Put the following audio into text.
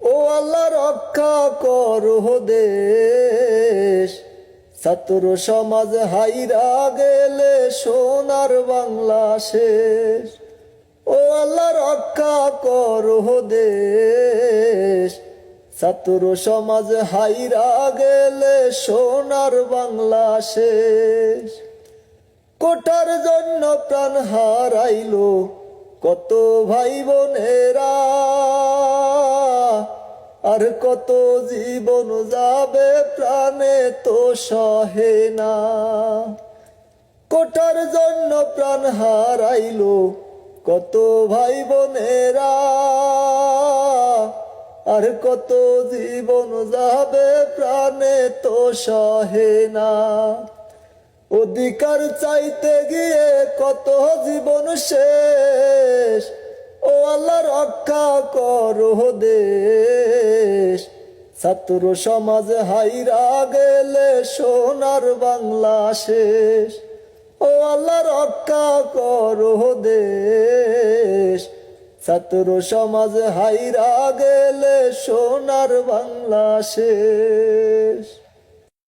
ও আল্লাহ রক্ষা করো দেশ, ছাত্র সমাজ হাইরা গেলে সোনার বাংলা শেষ। ও আল্লাহ রক্ষা করো দেশ, ছাত্র সমাজ হাইরা গেলে সোনার বাংলা শেষ। কোটার জন্য প্রাণ হারাইলো কত ভাই বোনেরা, আর কত জীবন যাবে প্রাণে তো সহে না। কোটার জন্য প্রাণ হারাইলো কত ভাই বোনেরা, আর কত জীবন যাবে প্রাণে তো সহে না। অধিকার চাইতে গিয়ে কত জীবন শেষ, ও আল্লাহ রক্ষা করো দেশ, ছাত্র সমাজ হাইরা গেলে সোনার বাংলা শেষ। ও আল্লাহ রক্ষা করো দেশ, ছাত্র সমাজ হাইরা গেলে সোনার বাংলা শেষ।